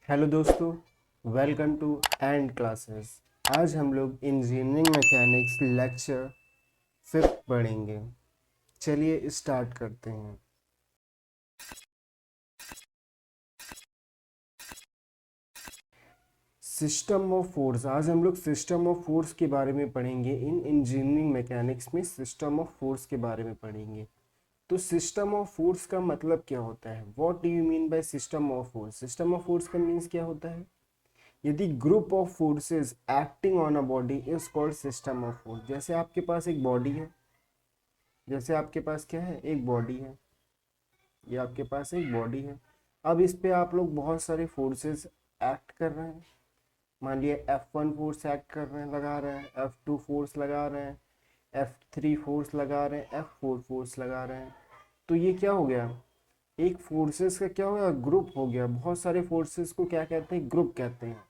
Hello दोस्तों, welcome to and classes. आज हम लोग इंजीनियरिंग मैकेनिक्स लेक्चर 5 पढ़ेंगे। चलिए स्टार्ट करते हैं। System of force. आज हम लोग सिस्टम ऑफ फोर्स के बारे में पढ़ेंगे। इन इंजीनियरिंग मैकेनिक्स में सिस्टम ऑफ फोर्स के बारे में पढ़ेंगे। तो सिस्टम ऑफ फोर्स का मतलब क्या होता है? What do you mean by system of force? System of force का मीन्स क्या होता है? यदि group of forces acting on a body is called system of force. जैसे आपके पास एक बॉडी है, जैसे आपके पास क्या है, एक बॉडी है। ये आपके पास एक बॉडी है। अब इस पे आप लोग बहुत सारे फोर्सेस एक्ट कर रहे हैं। मान लिया F1 फोर्स एक्ट कर रहे हैं, लगा रहे हैं, F2 फोर्स लगा रहे हैं, F3 फोर्स लगा रहे हैं, F4 फोर्स लगा रहे हैं। तो ये क्या हो गया? एक फोर्सेस का क्या हो गया? ग्रुप हो गया। बहुत सारे फोर्सेस को क्या कहते हैं? ग्रुप कहते हैं।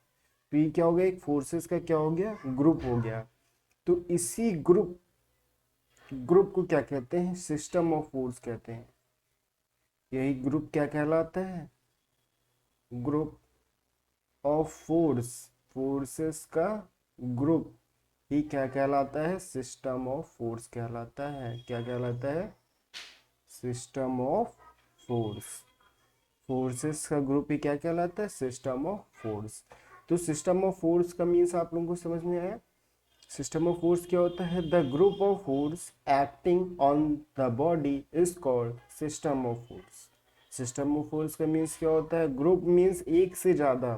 तो ये क्या हो गया? एक फोर्सेस का क्या हो गया? ग्रुप हो गया। तो इसी ग्रुप को क्या कहते हैं? सिस्टम ऑफ फोर्स कहते हैं। यही ग्रुप क्या कहलाता है? Group of force. फोर्सेस का ग्रुप ही क्या कहलाता है? सिस्टम ऑफ फोर्स कहलाता है। क्या कहलाता है? System of force. फोर्सेस का ग्रुप ही क्या कहलाता है? System of force. तो सिस्टम ऑफ फोर्स का मीन्स आप लोगों को समझ में आया? सिस्टम ऑफ फोर्स क्या होता है? The group of force acting on the body is called system of force. System of force का मीन्स क्या होता है? ग्रुप मीन्स एक से ज्यादा।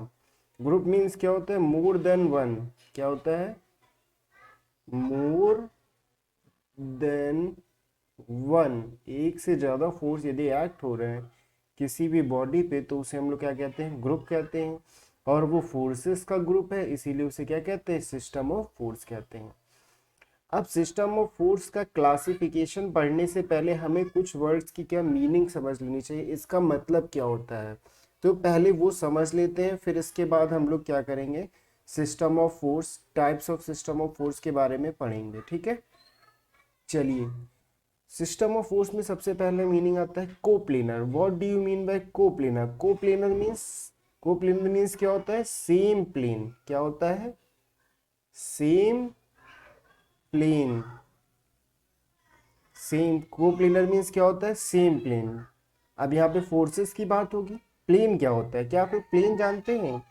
ग्रुप मीन्स क्या होता है? More than one. क्या होता है? More than one. एक से ज्यादा फोर्स यदि एक्ट हो रहे हैं किसी भी बॉडी पे तो उसे हम लोग क्या कहते हैं? ग्रुप कहते हैं। और वो फोर्सेस का ग्रुप है, इसीलिए उसे क्या कहते हैं? सिस्टम ऑफ फोर्स कहते हैं। अब सिस्टम ऑफ फोर्स का क्लासिफिकेशन पढ़ने से पहले हमें कुछ वर्ड्स की क्या मीनिंग समझ लेनी चाहिए, इसका मतलब क्या होता है। तो पहले वो समझ लेते हैं, फिर इसके बाद हम लोग क्या करेंगे? System of force, types of system of force के बारे में पढ़ेंगे। ठीक है, चलिए। सिस्टम ऑफ फोर्स में सबसे पहले मीनिंग आता है coplanar. What do you mean by coplanar? Coplanar means क्या होता है? Same plane. क्या होता है? Same plane. Same coplanar means क्या होता है? Same plane. अब यहाँ पे फोर्सेस की बात होगी। प्लेन क्या होता है? क्या आप प्लेन जानते हैं?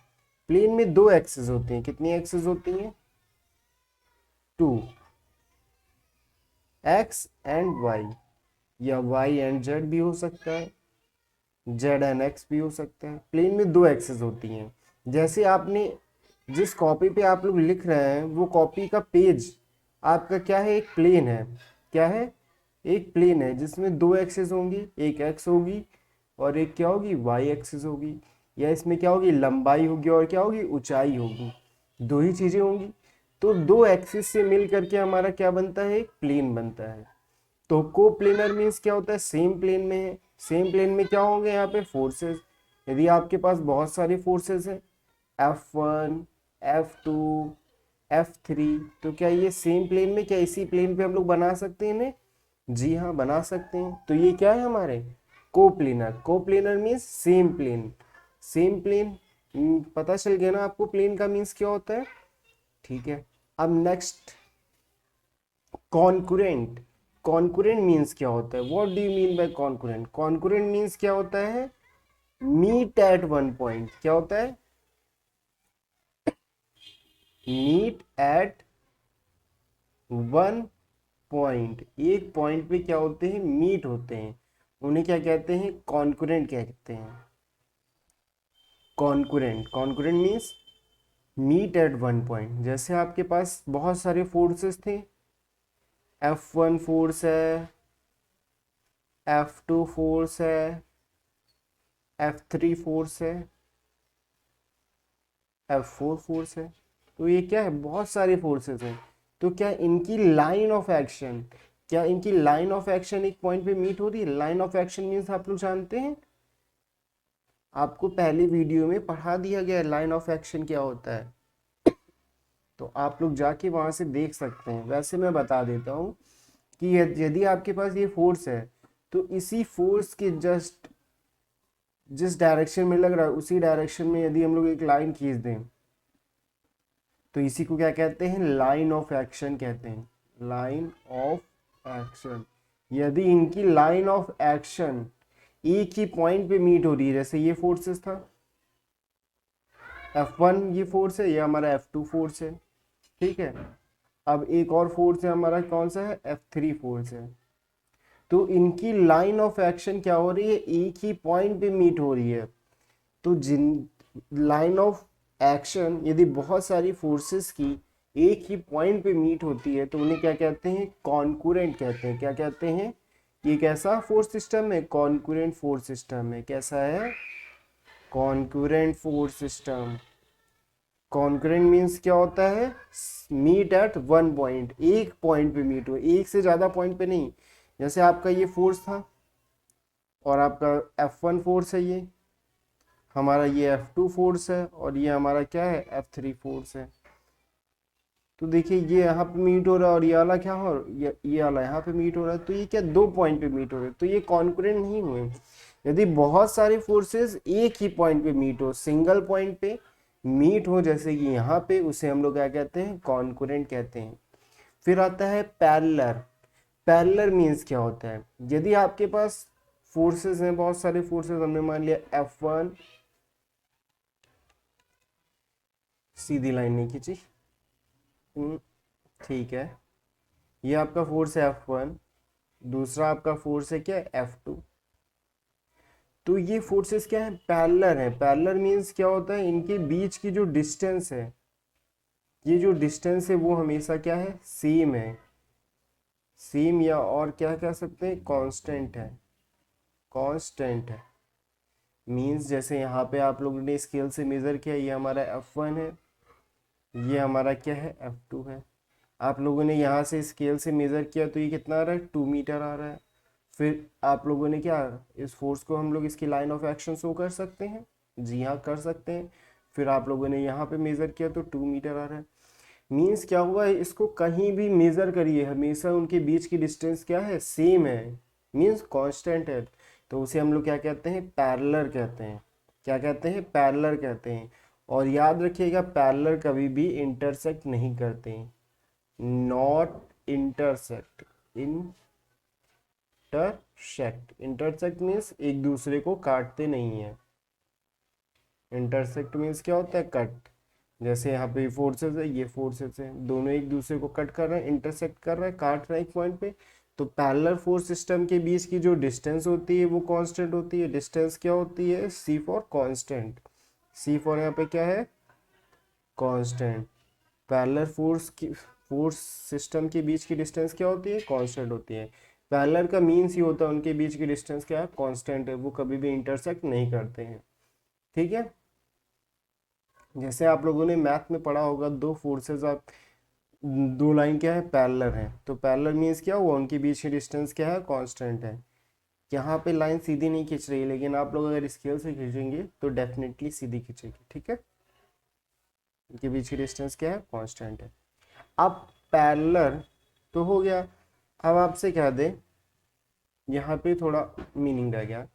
प्लेन में दो एक्सिस होती हैं। कितनी एक्सिस होती हैं? टू, एक्स एंड वाई, या वाई एंड जेड भी हो सकता है, जेड एंड एक्स भी हो सकता है। प्लेन में दो एक्सिस होती हैं। जैसे आपने जिस कॉपी पे आप लोग लिख रहे हैं वो कॉपी का पेज आपका क्या है? एक प्लेन है। क्या है? एक प्लेन है जिसमें दो एक्सिस होंगी, एक एक्स होगी और एक क्या होगी? वाई एक्सिस होगी। या इसमें क्या होगी? लंबाई होगी और क्या होगी? ऊंचाई होगी। दो ही चीजें होंगी। तो दो एक्सिस से मिल करके हमारा क्या बनता है? एक प्लेन बनता है। तो कोप्लेनर मीन्स क्या होता है? सेम प्लेन में है। सेम प्लेन में क्या होंगे? यहाँ पे फोर्सेस। यदि आपके पास बहुत सारे फोर्सेस हैं, F1, F2, F3, तो क्या ये सेम प्लेन में, क्या इसी प्लेन पे हम लोग बना सकते हैं इन्हें? जी हाँ, बना सकते हैं। तो ये क्या है हमारे? Coplanar. Coplanar means same plane. Same plane. पता चल गया ना आपको प्लेन का मीन्स क्या होता है? ठीक है। अब नेक्स्ट, कॉन्कुरेंट। कॉन्कुरेंट मीन्स क्या होता है? What do you mean by concurrent? Concurrent means क्या होता है? Meet at one point. क्या होता है? Meet at one point. एक पॉइंट पे क्या होते हैं? मीट होते हैं। उन्हें क्या कहते हैं? कॉन्कुरेंट कहते हैं। Concurrent. Concurrent means meet at one point. जैसे आपके पास बहुत सारे फोर्सेस थे। F1 फोर्स है, F2 फोर्स है, F3 फोर्स है, F4 फोर्स है। तो ये क्या है? बहुत सारे फोर्सेस हैं। तो क्या इनकी लाइन ऑफ एक्शन, क्या इनकी लाइन ऑफ एक्शन एक पॉइंट पे मीट हो रही है? लाइन ऑफ एक्शन मीन्स आप लोग जानते हैं, आपको पहले वीडियो में पढ़ा दिया गया है लाइन ऑफ एक्शन क्या होता है। तो आप लोग जाके वहां से देख सकते हैं। वैसे मैं बता देता हूँ कि यदि आपके पास ये फोर्स है तो इसी फोर्स के जस्ट जिस डायरेक्शन में लग रहा है उसी डायरेक्शन में यदि हम लोग एक लाइन खींच दें तो इसी को क्या कहते हैं, लाइन ऑफ एक्शन कहते हैं, लाइन ऑफ एक्शन। यदि इनकी लाइन ऑफ एक्शन एक ही पॉइंट पे मीट हो रही है, जैसे ये फोर्सेस था F1, ये फोर्स है, ये हमारा F2 फोर्स है, ठीक है। अब एक और फोर्स है हमारा, कौन सा है, F3 फोर्स है। तो इनकी लाइन ऑफ एक्शन क्या हो रही है, एक ही पॉइंट पे मीट हो रही है। तो जिन लाइन ऑफ एक्शन यदि बहुत सारी फोर्सेस की एक ही पॉइंट पे मीट होती है तो उन्हें क्या कहते हैं, कॉन्करेंट कहते हैं। क्या कहते हैं, ये कैसा फोर्स सिस्टम है, कॉन्करेंट फोर्स सिस्टम है। कैसा है, concurrent force system. Concurrent means क्या होता है, मीट एट वन पॉइंट, एक पॉइंट पे मीट हो, एक से ज़्यादा पॉइंट पे नहीं। जैसे आपका ये फोर्स था और आपका F1 फोर्स है, ये हमारा ये F2 फोर्स है और ये हमारा क्या है, F3 फोर्स है। तो देखिए ये यहाँ पे मीट हो रहा है और ये वाला क्या हो, ये वाला यहाँ पे मीट हो रहा है, तो ये क्या दो पॉइंट पे मीट हो रहे हैं, तो ये कॉन्करेंट नहीं हुए। यदि बहुत सारे फोर्सेस एक ही पॉइंट पे मीट हो, सिंगल पॉइंट पे मीट हो, जैसे कि यहाँ पे, उसे हम लोग क्या कहते हैं, कॉन्करेंट कहते हैं। फिर आता है पैरेलल। पैरेलल मीन्स क्या होता है, यदि आपके पास फोर्सेस हैं, बहुत सारे फोर्सेस, हमने मान लिया F1, सीधी लाइन नहीं खींची, ठीक है, ये आपका फोर्स है F1, दूसरा आपका फोर्स है क्या, F2। तो ये फोर्सेस क्या है, पैरेलल है। पैरेलल मीन्स क्या होता है, इनके बीच की जो डिस्टेंस है, ये जो डिस्टेंस है वो हमेशा क्या है, सेम है। सेम या और क्या कह सकते हैं, कांस्टेंट है। कांस्टेंट है मीन्स जैसे यहाँ पे आप लोगों ने स्केल से मेजर किया, ये हमारा F1 है, ये हमारा क्या है, F2 है। आप लोगों ने यहाँ से स्केल से मेजर किया तो ये कितना आ रहा है, 2 मीटर आ रहा है। फिर आप लोगों ने क्या, इस फोर्स को हम लोग इसकी लाइन ऑफ एक्शन शो कर सकते हैं, जी हाँ कर सकते हैं। फिर आप लोगों ने यहाँ पे मेजर किया तो 2 मीटर आ रहा है। मीन्स क्या हुआ है, इसको कहीं भी मेजर करिए, हमेशा उनके बीच की डिस्टेंस क्या है, सेम है, मीन्स कांस्टेंट है। तो उसे हम लोग क्या कहते हैं, पैरेलल कहते हैं। क्या कहते हैं, पैरेलल कहते हैं। और याद रखिएगा, पैरेलल कभी भी इंटरसेक्ट नहीं करते हैं, not intersect, intersect. Intersect means एक दूसरे को काटते नहीं है। इंटरसेक्ट मीन्स क्या होता है, कट। जैसे यहाँ पे फोर्सेस है, ये फोर्सेस है, दोनों एक दूसरे को कट कर रहे हैं, इंटरसेक्ट कर रहे हैं, काट रहे हैं एक पॉइंट पे। तो पैरेलल फोर्स सिस्टम के बीच की जो डिस्टेंस होती है वो कांस्टेंट होती है। डिस्टेंस क्या होती है, C for constant. C for यहाँ पे क्या है, कांस्टेंट। पैरेलल फोर्स सिस्टम के बीच की डिस्टेंस क्या होती है, कांस्टेंट होती है। पैरेलल का मीन्स ही होता है उनके बीच की डिस्टेंस क्या है, कांस्टेंट है, वो कभी भी इंटरसेक्ट नहीं करते हैं, ठीक है। जैसे आप लोगों ने मैथ में पढ़ा होगा, दो फोर्सेस, आप दो लाइन क्या है, पैरेलल है, तो पैरेलल मीन्स क्या हुआ, उनके बीच की डिस्टेंस क्या है, कांस्टेंट है। यहाँ पे लाइन सीधी नहीं खींच रही है, लेकिन आप लोग अगर स्केल से खींचेंगे तो डेफिनेटली सीधी खींचेगी, ठीक है। इनके बीच की डिस्टेंस क्या है, कांस्टेंट है। अब पैरेलल तो हो गया। अब आपसे क्या दे, यहाँ पे थोड़ा मीनिंग रह गया।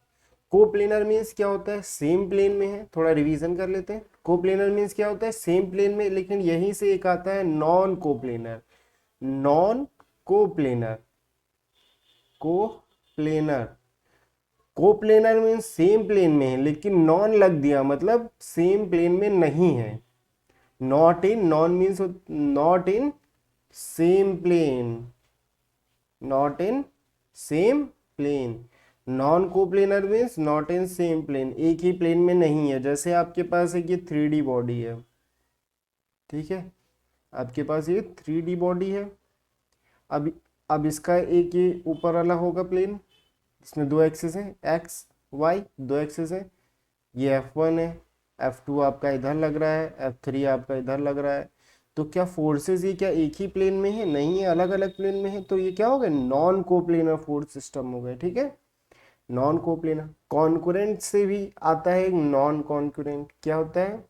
कोप्लेनर मीन्स क्या होता है, सेम प्लेन में है। थोड़ा रिवीजन कर लेते हैं। कोप्लेनर मीन्स क्या होता है, सेम प्लेन में, लेकिन यहीं से एक आता है non coplanar. Non coplanar, coplanar, coplanar means same plane में है लेकिन नॉन लग दिया, मतलब सेम प्लेन में नहीं है। Not in, non means not in same plane, not in same plane. Non coplanar means not in same plane, एक ही प्लेन में नहीं है। जैसे आपके पास एक ये 3D बॉडी है, ठीक है, आपके पास ये 3D बॉडी है। अब अब इसका एक ये ऊपर वाला होगा प्लेन, इसमें दो एक्सिस हैं, एक्स वाई, दो एक्सिस हैं। ये F1 है, F2 आपका इधर लग रहा है, F3 आपका इधर लग रहा है। तो क्या फोर्सेस ये क्या एक ही प्लेन में है, नहीं है, अलग अलग प्लेन में है। तो ये क्या हो गया, नॉन कोप्लेनर फोर्स सिस्टम हो गया, ठीक है। Non coplanar. कॉन्करेंट से भी आता है नॉन कॉन्करेंट। क्या होता है,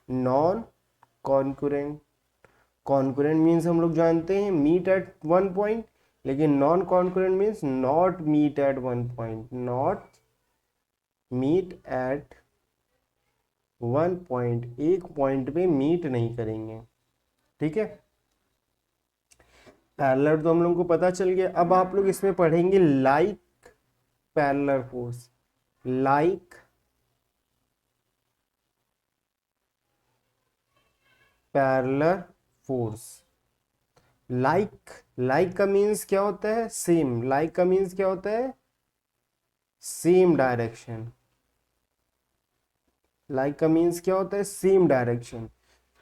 नॉन कॉन्करेंट। कॉन्करेंट मीन्स हम लोग जानते हैं मीट एट वन पॉइंट, लेकिन non concurrent means not meet at one point, not meet at one point, एक पॉइंट पे मीट नहीं करेंगे, ठीक है। पैरेलल तो हम लोग को पता चल गया। अब आप लोग इसमें पढ़ेंगे like parallel force. Like parallel force. Like, like का मीन्स क्या होता है? सेम। लाइक का मीन्स क्या होता है? Same direction. लाइक का मीन्स क्या होता है? Same direction.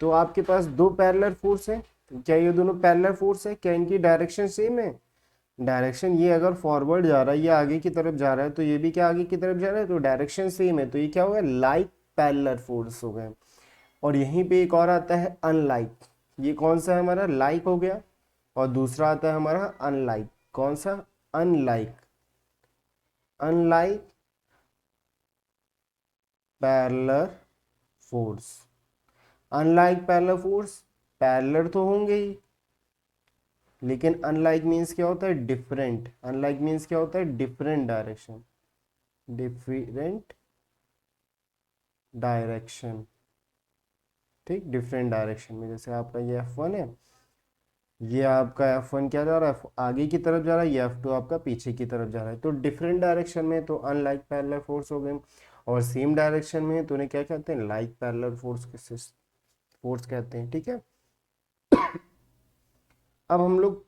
तो आपके पास दो पैरेलल फोर्स है, क्या ये दोनों पैरेलल फोर्स है? क्या इनकी डायरेक्शन सेम है? डायरेक्शन, ये अगर फॉरवर्ड जा रहा है, ये आगे की तरफ जा रहा है, तो ये भी क्या आगे की तरफ जा रहा है, तो डायरेक्शन सेम है, तो ये क्या हो गया? लाइक पैरेलल फोर्स हो गए। और यहीं पे एक और आता है अनलाइक। ये कौन सा है हमारा? लाइक हो गया। और दूसरा आता है हमारा अनलाइक। कौन सा? Unlike. Unlike parallel force. Unlike parallel force, parallel तो होंगे ही, लेकिन अनलाइक मीन्स क्या होता है? डिफरेंट। अनलाइक मीन्स क्या होता है? Different direction. डिफरेंट डायरेक्शन, ठीक, डिफरेंट डायरेक्शन में। जैसे आपका ये F1 है, ये आपका F1 क्या जा रहा है? आगे की तरफ जा रहा है। ये F2 आपका पीछे की तरफ जा रहा है। तो डिफरेंट डायरेक्शन में तो अनलाइक पैरेलल फोर्स हो गए, और सेम डायरेक्शन में तो उन्हें क्या कहते हैं? लाइक पैरेलल फोर्स फोर्स कहते हैं, ठीक है। अब हम लोग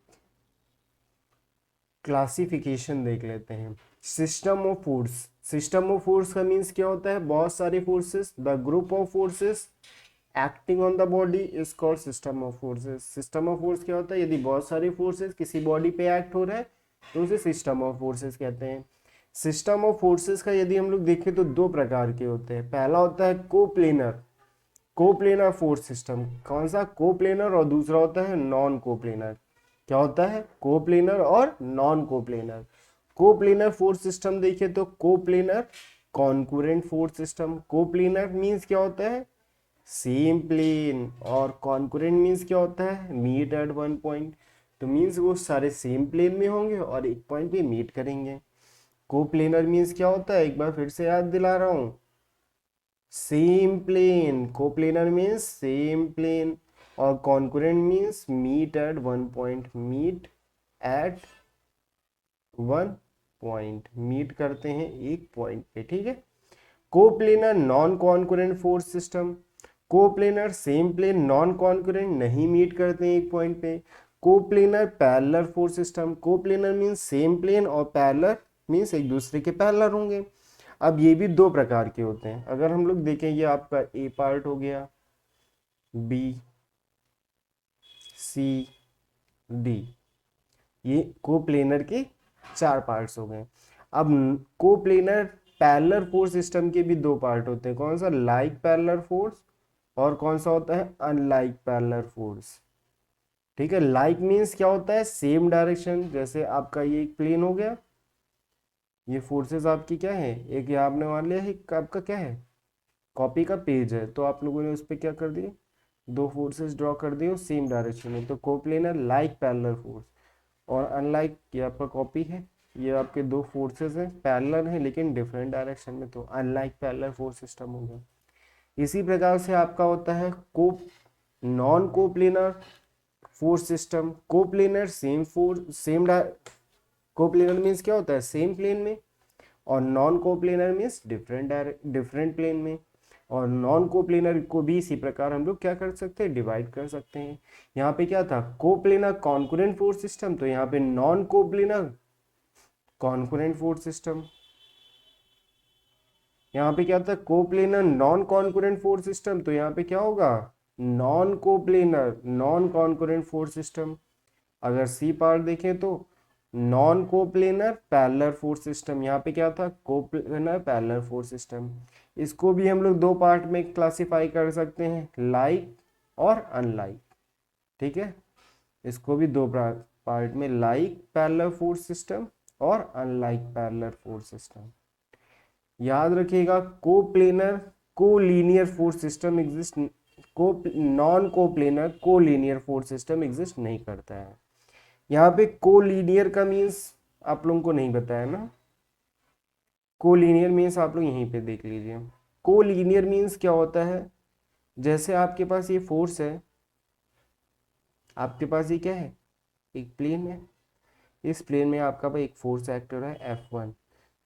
क्लासिफिकेशन देख लेते हैं। System of force. System of force का मीन्स क्या होता है? बहुत सारी forces. The group of forces acting on the body is called system of forces. System of force क्या होता है? यदि बहुत सारी फोर्सेस किसी बॉडी पे एक्ट हो रहा है तो उसे सिस्टम ऑफ फोर्सेस कहते हैं। सिस्टम ऑफ फोर्सेस का यदि हम लोग देखें तो दो प्रकार के होते हैं। पहला होता है कोप्लेनर। Coplanar force system. कौन सा? कोप्लेनर। और दूसरा होता है नॉन कोप्लेनर। क्या होता है? कोप्लेनर और non coplanar. Coplanar force system देखिए तो coplanar concurrent force system. Coplanar means क्या होता है? Same plane. और कॉन्करेंट मीन्स क्या होता है? Meet at one point. तो मीन्स वो सारे सेम प्लेन में होंगे और एक पॉइंट पे मीट करेंगे। कोप्लेनर मीन्स क्या होता है? एक बार फिर से याद दिला रहा हूं, same plane. Coplanar means same plane, और concurrent means meet at one point. Meet at one point, meet करते हैं एक पॉइंट पे, ठीक है। Coplanar non concurrent force system. Coplanar same plane, non concurrent, नहीं मीट करते हैं एक पॉइंट पे। Coplanar parallel force system. Coplanar means same plane और पैरेलल मीन्स एक दूसरे के पैरेलल होंगे। अब ये भी दो प्रकार के होते हैं। अगर हम लोग देखें, ये आपका ए पार्ट हो गया, बी, सी, डी, ये कोप्लेनर के चार पार्ट्स हो गए। अब कोप्लेनर पैरेलल फोर्स सिस्टम के भी दो पार्ट होते हैं। कौन सा? लाइक पैरेलल फोर्स, और कौन सा होता है? अनलाइक पैरेलल फोर्स, ठीक है। लाइक मीन्स क्या होता है? Same direction. जैसे आपका ये एक प्लेन हो गया, ये फोर्सेस आपकी क्या है? एक ये आपने मान लिया है आपका क्या है? कॉपी का पेज है, तो आप लोगों ने उस पर क्या कर दिए? दो फोर्सेस ड्रॉ कर दिए सेम डायरेक्शन में, तो कोप्लेनर लाइक पैरेलल फोर्स। और अनलाइक, ये आपका कॉपी है, ये आपके दो फोर्सेस हैं, पैरेलल हैं लेकिन डिफरेंट डायरेक्शन में, तो अनलाइक पैरेलल फोर्स सिस्टम हो गया। इसी प्रकार से आपका होता है non coplanar force system. Coplanar same force same, coplanar means क्या होता है? सेम प्लेन में। और non coplanar means different plane में। और नॉन कोप्लेनर को भी इसी प्रकार हम लोग क्या कर सकते हैं? डिवाइड कर सकते हैं। यहाँ पे क्या था? कोप्लेनर कॉन्करेंट फोर्स सिस्टम, तो यहाँ पे non coplanar concurrent force system. यहाँ पे क्या था? Coplanar non concurrent force system, तो यहाँ पे क्या होगा? Non coplanar non concurrent force system. अगर सी पार्ट देखें तो non coplanar parallel force system. यहाँ पे क्या था? Coplanar parallel force system. इसको भी हम लोग दो पार्ट में क्लासिफाई कर सकते हैं, लाइक और अनलाइक, ठीक है। इसको भी दो पार्ट में, लाइक पैरेलल फोर्स सिस्टम और अनलाइक पैरेलल फोर्स सिस्टम। याद रखिएगा, coplanar collinear force system exist, को non coplanar collinear force system exist नहीं करता है। यहाँ पे कोलीनियर का मीन्स आप लोगों को नहीं बताया ना, कोलिनियर मीन्स आप लोग यहीं पे देख लीजिए। कोलिनियर मीन्स क्या होता है, जैसे आपके पास ये फोर्स है, आपके पास ये क्या है, एक प्लेन है, इस प्लेन में आपका भाई एक फोर्स एक्ट हो रहा है F1।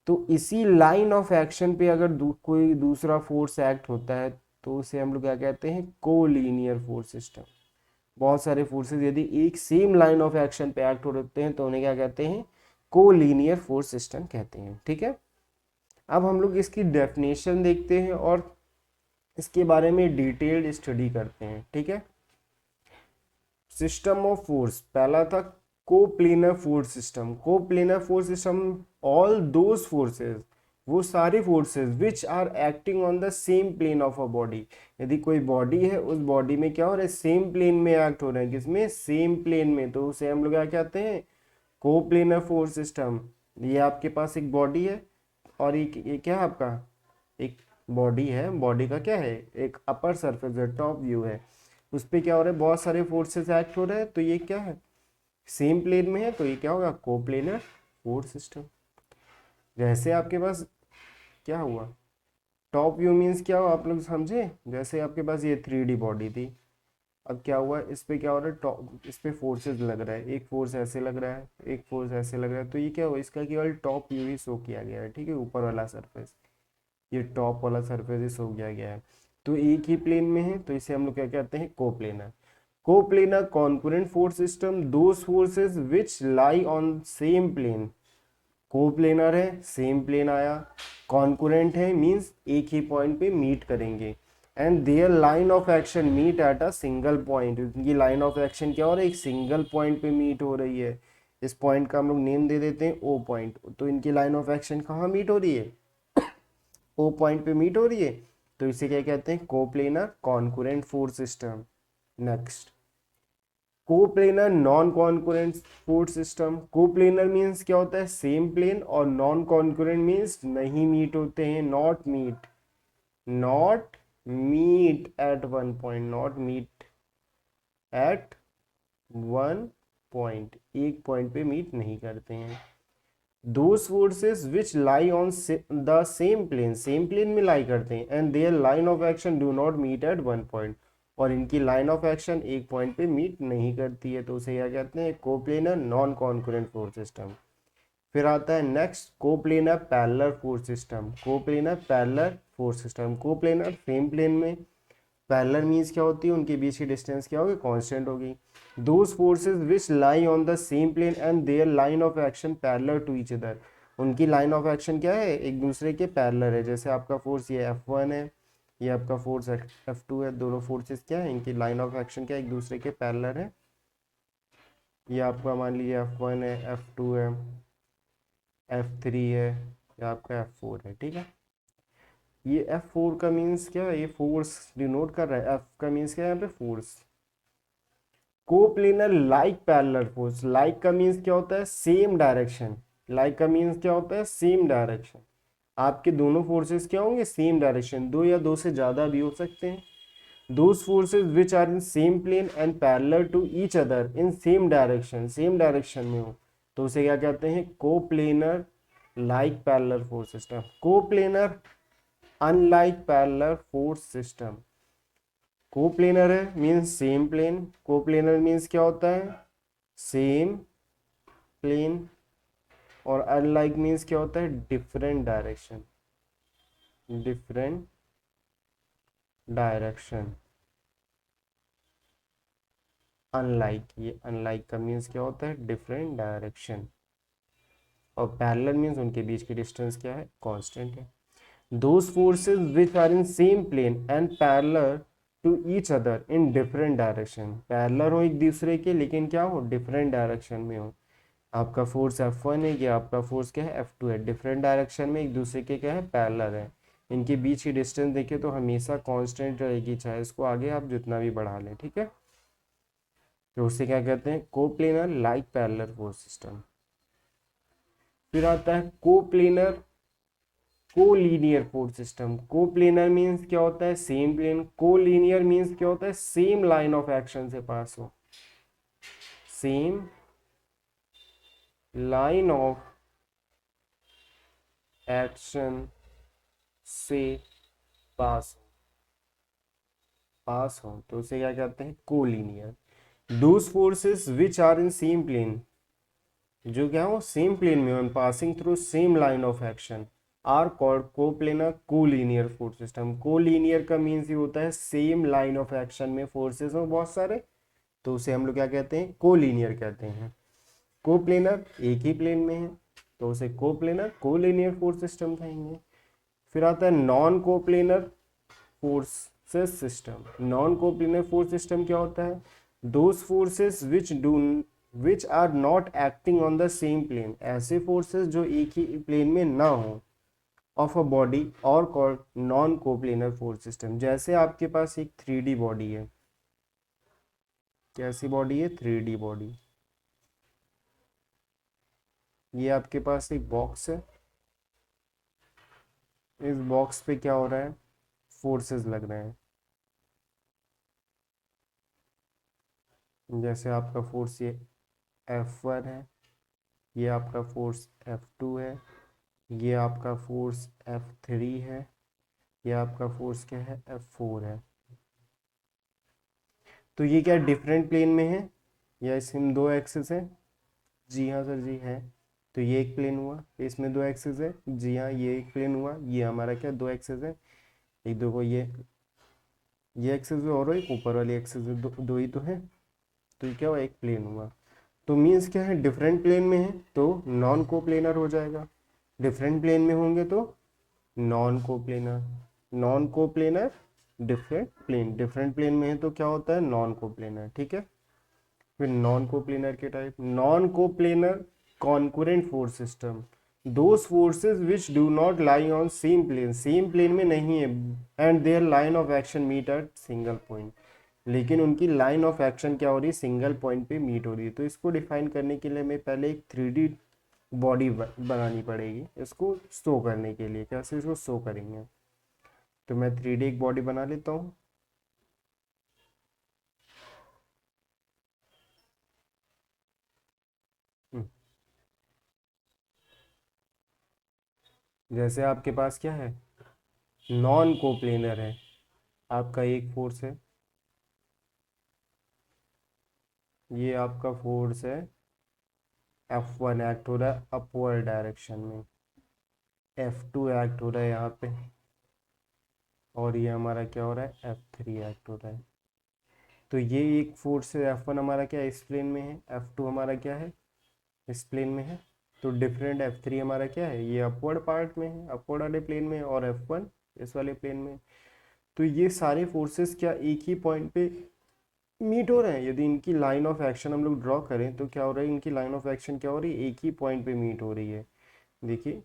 तो इसी लाइन ऑफ एक्शन पे अगर कोई दूसरा फोर्स एक्ट होता है तो उसे हम लोग क्या कहते हैं, कोलिनियर फोर्स सिस्टम। बहुत सारे फोर्सेस यदि एक सेम लाइन ऑफ एक्शन पे एक्ट हो रहे हैं तो उन्हें क्या कहते हैं, कोलिनियर फोर्स सिस्टम कहते हैं। ठीक है, अब हम लोग इसकी डेफिनेशन देखते हैं और इसके बारे में डिटेल्ड स्टडी करते हैं। ठीक है, सिस्टम ऑफ फोर्स पहला था coplanar force system. Coplanar force system, all those forces, वो सारी forces which are acting on the same plane of a body. यदि कोई बॉडी है, उस बॉडी में क्या हो रहा है, सेम प्लेन में एक्ट हो रहे हैं, किसमें, सेम प्लेन में, तो उसे हम लोग क्या कहते हैं, कोप्लेनर फोर्स सिस्टम। ये आपके पास एक बॉडी है और ये क्या है आपका, एक बॉडी है, बॉडी का क्या है, एक अपर सरफेस है, टॉप व्यू है, उस पर क्या हो रहा है, बहुत सारे फोर्सेस एक्ट हो रहे हैं, तो ये क्या है, सेम प्लेन में है, तो ये क्या होगा, कोप्लेनर फोर्स सिस्टम। जैसे आपके पास क्या हुआ, टॉप व्यू मीन्स क्या हुआ, आप लोग समझे, जैसे आपके पास ये 3D बॉडी थी, अब क्या हुआ, इस पे क्या हो रहा है, टॉप, इस पे फोर्सेस लग रहा है, एक फोर्स ऐसे लग रहा है, एक फोर्स ऐसे लग रहा है, तो ये क्या हुआ, इसका केवल टॉप व्यू ही शो किया गया है। ठीक है, ऊपर वाला सरफेस, ये टॉप वाला सरफेस ही शो किया गया है, तो एक ही प्लेन में है, तो इसे हम लोग क्या कहते हैं, coplanar. Coplanar concurrent force system, those forces which lie on same plane. Coplanar है, सेम प्लेन आया, कॉन्करेंट है मींस एक ही पॉइंट पे मीट करेंगे, and their line of action meet at a single point. इनकी लाइन ऑफ एक्शन क्या हो रहा है, एक सिंगल पॉइंट पे मीट हो रही है, इस पॉइंट का हम लोग नेम दे देते हैं ओ पॉइंट। तो इनकी लाइन ऑफ एक्शन कहाँ मीट हो रही है, ओ पॉइंट पे मीट हो रही है, तो इसे क्या कहते हैं, coplanar concurrent force system. Next, coplanar non concurrent force system. Coplanar means क्या होता है, सेम प्लेन, और नॉन कॉन्करेंट मीन्स नहीं मीट होते हैं, not meet, not meet at one point, not meet at one point, एक पॉइंट पे meet नहीं करते हैं। Those forces which lie on the same plane, same plane में लाई करते हैं, and their line of action do not meet at one point, और इनकी लाइन ऑफ एक्शन एक पॉइंट पे मीट नहीं करती है, तो उसे क्या कहते हैं, coplanar non concurrent force system. फिर आता है next, coplanar parallel force system. Coplanar parallel force system, coplanar same plane में, पैरेलल मीन्स क्या होती है, उनके बीच की डिस्टेंस क्या होगी, कांस्टेंट होगी। Those forces which lie on the same plane and their line of action parallel to each other. उनकी लाइन ऑफ एक्शन क्या है, एक दूसरे के पैरेलल है। जैसे आपका फोर्स ये F1 है, ये आपका फोर्स F2 है, दोनों फोर्सेस क्या है, इनकी लाइन ऑफ एक्शन क्या है, एक दूसरे के पैरेलल है। ये आपका मान लीजिए F1 है, F2 है, F3 है, या आपका F4 है। ठीक है, ये F4 का मीन्स क्या है, ये फोर्स डिनोट कर रहा है, F का मीन्स क्या है यहाँ पे, force. Coplanar like parallel force, like का मीन्स क्या होता है, सेम डायरेक्शन, लाइक का मीन्स क्या होता है, सेम डायरेक्शन। आपके दोनों फोर्सेस क्या होंगे, सेम डायरेक्शन, दो या दो से ज्यादा भी हो सकते हैं। Those forces which are in same plane and parallel to each other in same direction, same direction में हो, तो उसे क्या कहते हैं, coplanar like parallel force system. Coplanar unlike parallel force system. Coplanar है means same plane, coplanar means क्या होता है, सेम प्लेन, और अनलाइक मीन्स क्या होता है, different direction, different direction. Unlike, ये अनलाइक का मीन्स क्या होता है, डिफरेंट डायरेक्शन, और पैरेलल मीन्स उनके बीच की डिस्टेंस क्या है, कांस्टेंट है। Those forces which are in same plane and parallel to each other in different direction, parallel हो एक दूसरे के लेकिन क्या हो, डिफरेंट डायरेक्शन में हो। आपका फोर्स F1 है, ये आपका फोर्स क्या है, F2 है, डिफरेंट डायरेक्शन में एक दूसरे के क्या है, पैरेलल है। इनके बीच की डिस्टेंस देखिए तो हमेशा कांस्टेंट रहेगी, चाहे इसको आगे आप जितना भी बढ़ा लें। ठीक है, तो उससे क्या कहते हैं, coplanar like parallel force system. फिर आता है coplanar collinear force system. Coplanar means क्या होता है, सेम प्लेन, कोलीनियर मीन्स क्या होता है, सेम लाइन ऑफ एक्शन से पास हो, सेम लाइन ऑफ एक्शन से पास हो तो उसे क्या कहते हैं, collinear. Those forces which are in same plane, जो क्या हो सेम प्लेन में हो, passing through same line of action, are called coplanar collinear force system. Collinear का मीन्स ये होता है सेम लाइन ऑफ एक्शन में फोर्सेस हो बहुत सारे, तो उसे हम लोग क्या कहते हैं, कोलिनियर कहते हैं। कोप्लेनर एक ही प्लेन में है तो उसे कोप्लेनर कोलिनियर फोर्स सिस्टम कहेंगे। फिर आता है non coplanar forces system. Non coplanar force system क्या होता है, those forces which are not acting on the same plane, ऐसे फोर्सेस जो एक ही प्लेन में ना हो of a body are called non coplanar force system. जैसे आपके पास एक 3D बॉडी है, कैसी बॉडी है, 3D बॉडी। ये आपके पास एक बॉक्स है, इस बॉक्स पे क्या हो रहा है, फोर्सेस लग रहे हैं। जैसे आपका फोर्स ये F1 है, ये आपका फोर्स F2 है, ये आपका फोर्स F3 है, ये आपका फोर्स क्या है, F4 है। तो ये क्या डिफरेंट प्लेन में है या इसमें दो एक्सिस है, जी हाँ सर जी है। तो ये एक प्लेन हुआ, इसमें दो एक्सिस है, जी हाँ ये एक प्लेन हुआ, ये हमारा क्या दो एक्सिस है, एक दो को ये एक्सिस और एक ऊपर वाली एक्सिस, दो ही तो है, तो ये क्या हुआ, एक प्लेन हुआ। तो मीन्स क्या है, डिफरेंट प्लेन में है तो नॉन कोप्लेनर हो जाएगा, डिफरेंट प्लेन में होंगे तो non coplanar. Non coplanar different plane में है तो क्या होता है, नॉन कोप्लेनर, ठीक है। फिर नॉन कोप्लेनर के type, non coplanar concurrent force system, those forces which do not lie on same plane में नहीं है and their line of action meet at single point, लेकिन उनकी लाइन ऑफ एक्शन क्या हो रही है, सिंगल पॉइंट पे मीट हो रही है। तो इसको डिफाइन करने के लिए हमें पहले एक 3D बॉडी बनानी पड़ेगी, इसको शो करने के लिए कैसे इसको शो करेंगे। तो मैं 3D एक बॉडी बना लेता हूँ। जैसे आपके पास क्या है, नॉन कोप्लेनर है, आपका एक फोर्स है, ये आपका फोर्स है F1 एक्ट हो रहा है अपवर्ड डायरेक्शन में, F2 एक्ट हो रहा है यहाँ पे, और ये हमारा क्या हो रहा है, F3 एक्ट हो रहा है। तो ये एक फोर्स है F1 हमारा क्या है, इस प्लेन में है, F2 हमारा क्या है, इस प्लेन में है। तो डिफरेंट F3 हमारा क्या है, ये अपवर्ड पार्ट में है, अपवर्ड वाले प्लेन में, और F1 इस वाले प्लेन में। तो ये सारे फोर्सेस क्या एक ही पॉइंट पे मीट हो रहे हैं। यदि इनकी लाइन ऑफ एक्शन हम लोग ड्रॉ करें तो क्या हो रहा है, इनकी लाइन ऑफ एक्शन क्या हो रही है, एक ही पॉइंट पे मीट हो रही है। देखिए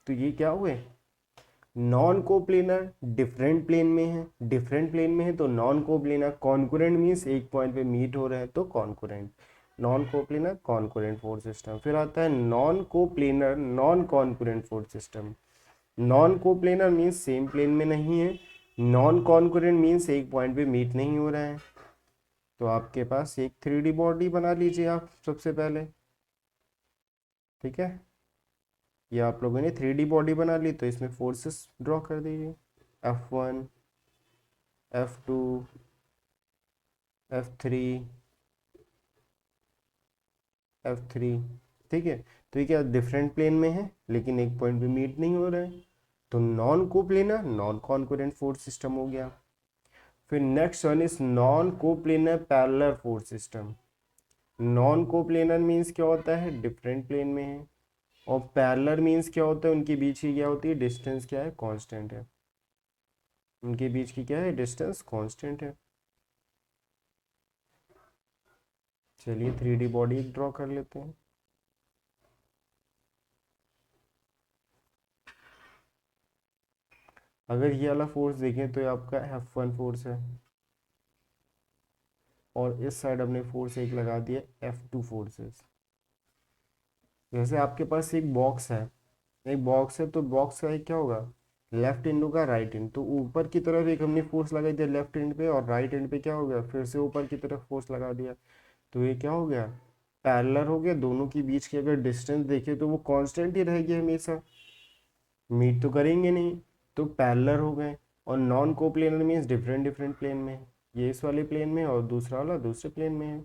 तो ये क्या हुए, नॉन कोप्लेनर डिफरेंट प्लेन में है, डिफरेंट प्लेन में है तो नॉन कोप्लेनर, कॉन्करेंट मीन्स एक पॉइंट पे मीट हो रहे हैं तो concurrent, non coplanar concurrent force system. फिर आता है non coplanar non concurrent force system. Non coplanar means same plane में नहीं है, नॉन कॉन्करेंट मीन्स एक पॉइंट पे मीट नहीं हो रहा है। तो आपके पास एक 3D बॉडी बना लीजिए आप सबसे पहले, ठीक है। ये आप लोगों ने 3D बॉडी बना ली तो इसमें फोर्सेस ड्रॉ कर दीजिए, F1 F2 F3 F3, ठीक है। तो ये क्या डिफरेंट प्लेन में है लेकिन एक पॉइंट पे मीट नहीं हो रहा है, तो non coplanar non concurrent force system हो गया। फिर next one is non coplanar parallel force system. Non coplanar means क्या होता है, डिफरेंट प्लेन में है, और पैरेलल मीन्स क्या होता है, उनके बीच की क्या होती है, डिस्टेंस क्या है, कांस्टेंट है, उनके बीच की क्या है, डिस्टेंस कांस्टेंट है। चलिए 3D बॉडी ड्रॉ कर लेते हैं। अगर ये वाला फोर्स देखें तो ये आपका F1 फोर्स है, और इस साइड हमने फोर्स एक लगा दिया F2 फोर्सेस। जैसे आपके पास एक बॉक्स है, एक बॉक्स है तो बॉक्स का एक क्या होगा, लेफ्ट एंड होगा राइट एंड, तो ऊपर की तरफ एक हमने फोर्स लगा दिया लेफ्ट एंड पे, और राइट एंड पे क्या हो गया, फिर से ऊपर की तरफ फोर्स लगा दिया। तो ये क्या हो गया, पैरेलल हो गया, दोनों के बीच की अगर डिस्टेंस देखें तो वो कांस्टेंट ही रहेगी हमेशा, मीट तो करेंगे नहीं, तो पैरेलल हो गए। और non coplanar means different different plane में है, ये इस वाले प्लेन में और दूसरा वाला दूसरे प्लेन में है।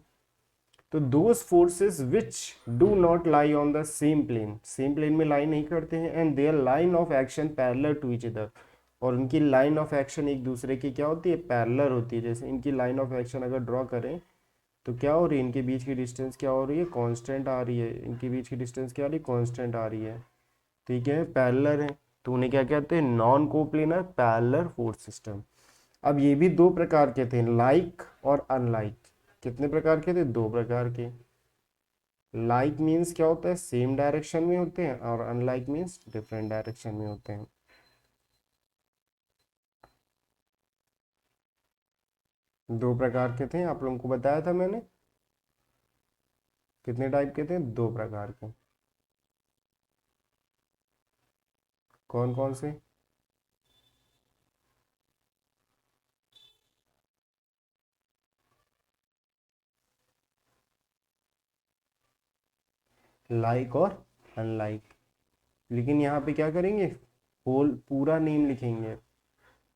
तो those forces which do not lie on the same plane में लाई नहीं करते हैं, and their line of action parallel to each other, और उनकी लाइन ऑफ एक्शन एक दूसरे की क्या होती है, पैरेलल होती है। जैसे इनकी लाइन ऑफ एक्शन अगर ड्रॉ करें तो क्या हो रही है, इनके बीच की डिस्टेंस क्या हो रही है, कांस्टेंट आ रही है, इनके बीच की डिस्टेंस क्या आ रही है, कांस्टेंट आ रही है। ठीक है, पैरेलल है, तो उन्हें क्या कहते हैं, non coplanar parallel force system. अब ये भी दो प्रकार के थे, लाइक और अनलाइक। कितने प्रकार के थे, दो प्रकार के। लाइक मीन्स क्या होता है, सेम डायरेक्शन में होते हैं, और अनलाइक मीन्स डिफरेंट डायरेक्शन में होते हैं। दो प्रकार के थे, आप लोगों को बताया था मैंने। कितने टाइप के थे, दो प्रकार के। कौन कौन से। लाइक और अनलाइक। लेकिन यहाँ पे क्या करेंगे, होल पूरा नेम लिखेंगे।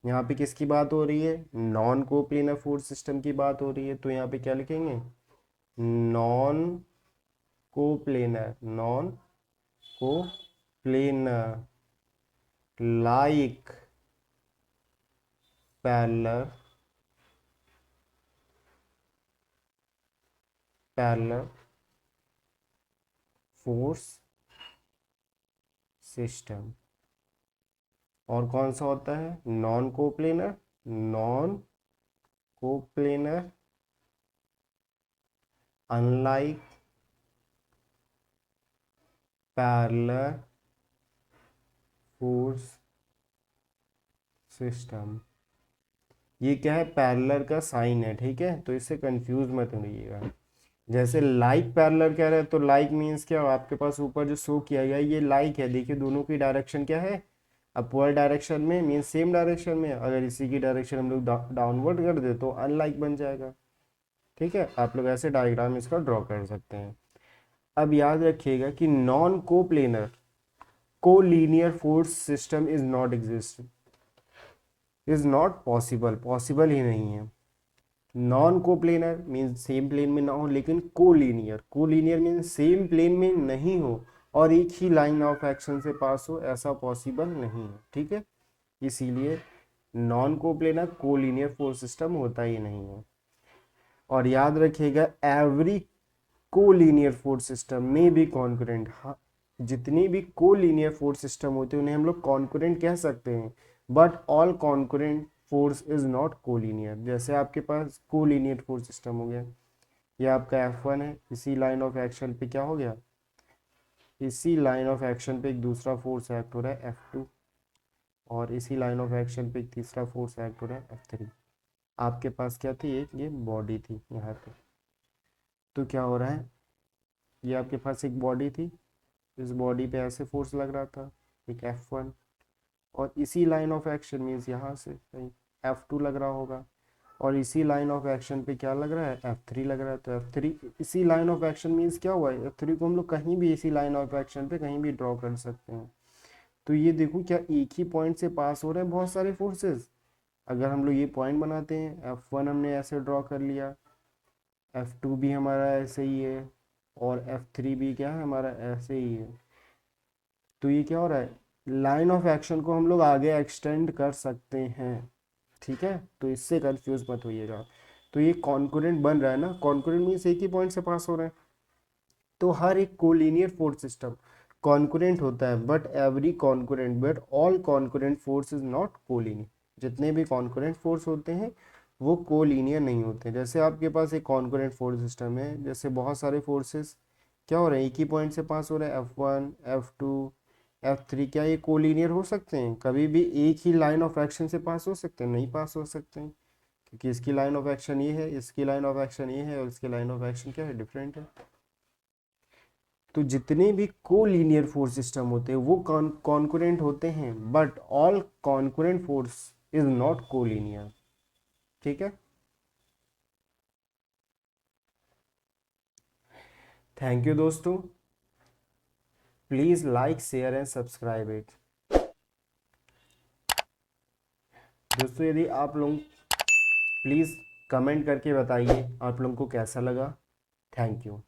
यहाँ पे किसकी बात हो रही है, नॉन कोप्लेनर फोर्स सिस्टम की बात हो रही है, तो यहाँ पे क्या लिखेंगे, non coplanar, non coplanar like parallel parallel force system. और कौन सा होता है, non coplanar, non coplanar unlike parallel force system. ये क्या है, पैरेलल का साइन है, ठीक है, तो इससे कंफ्यूज मत होइएगा। जैसे लाइक पैरेलल कह रहे हैं, तो लाइक मीन्स क्या, आपके पास ऊपर जो शो किया गया ये लाइक है, देखिए दोनों की डायरेक्शन क्या है, अपवर्ड डायरेक्शन में, मीन्स सेम डायरेक्शन में। अगर इसी की डायरेक्शन हम लोग डाउनवर्ड कर दे तो अनलाइक बन जाएगा। ठीक है, आप लोग ऐसे डायग्राम इसका ड्रॉ कर सकते हैं। अब याद रखिएगा कि non coplanar collinear force system is not exist, is not possible, possible ही नहीं है। Non coplanar means same plane में ना हो, लेकिन collinear, collinear means same plane में नहीं हो और एक ही लाइन ऑफ एक्शन से पास हो, ऐसा पॉसिबल नहीं है। ठीक है, इसीलिए non coplanar collinear force system होता ही नहीं है। और याद रखिएगा, एवरी कोलिनियर फोर्स सिस्टम में भी कॉन्करेंट, हाँ, जितनी भी कोलिनियर फोर्स सिस्टम होते हैं उन्हें हम लोग कॉन्करेंट कह सकते हैं, but all concurrent force is not collinear. जैसे आपके पास कोलिनियर फोर्स सिस्टम हो गया, ये आपका F1 है, इसी लाइन ऑफ एक्शन पे क्या हो गया, इसी लाइन ऑफ एक्शन पे एक दूसरा फोर्स एक्ट हो रहा है F2, और इसी लाइन ऑफ एक्शन पे एक तीसरा फोर्स एक्ट हो रहा है F3। आपके पास क्या थी, एक ये बॉडी थी यहाँ पे, तो क्या हो रहा है, ये आपके पास एक बॉडी थी, इस बॉडी पे ऐसे फोर्स लग रहा था, एक F1, और इसी लाइन ऑफ एक्शन मीन्स यहाँ से कहीं F2 लग रहा होगा, और इसी लाइन ऑफ एक्शन पे क्या लग रहा है, F3 लग रहा है। तो F3 इसी लाइन ऑफ एक्शन मीन्स क्या हुआ है, F3 को हम लोग कहीं भी इसी लाइन ऑफ एक्शन पे कहीं भी ड्रॉ कर सकते हैं। तो ये देखो, क्या एक ही पॉइंट से पास हो रहे हैं बहुत सारे फोर्सेस। अगर हम लोग ये पॉइंट बनाते हैं, F1 हमने ऐसे ड्रॉ कर लिया, F2 भी हमारा ऐसे ही है, और F3 भी क्या है हमारा ऐसे ही है, तो ये क्या हो रहा है, लाइन ऑफ एक्शन को हम लोग आगे एक्सटेंड कर सकते हैं। ठीक है, तो इससे कंफ्यूज मत होइएगा। तो ये कॉन्करेंट बन रहा है ना, कॉन्करेंट मीन्स एक ही पॉइंट से पास हो रहा है। तो हर एक कोलिनियर फोर्स सिस्टम कॉन्करेंट होता है, but every concurrent, but all concurrent force is not collinear. जितने भी कॉन्करेंट फोर्स होते हैं वो कोलिनियर नहीं होते। जैसे आपके पास एक कॉन्करेंट फोर्स सिस्टम है, जैसे बहुत सारे फोर्सेस क्या हो रहे हैं, एक ही पॉइंट से पास हो रहे हैं, F1 F2 F3, क्या ये कोलिनियर हो सकते हैं, कभी भी एक ही लाइन ऑफ एक्शन से पास हो सकते हैं, नहीं पास हो सकते हैं, क्योंकि इसकी लाइन ऑफ एक्शन ये है, इसकी लाइन ऑफ एक्शन ये है, और इसकी लाइन ऑफ एक्शन क्या है, डिफरेंट है। तो जितने भी कोलिनियर फोर्स सिस्टम होते हैं वो कॉन्करेंट होते हैं, but all concurrent force is not collinear. ठीक है, थैंक यू दोस्तों, please like share and subscribe it. दोस्तों यदि आप लोग प्लीज़ कमेंट करके बताइए आप लोगों को कैसा लगा। Thank you.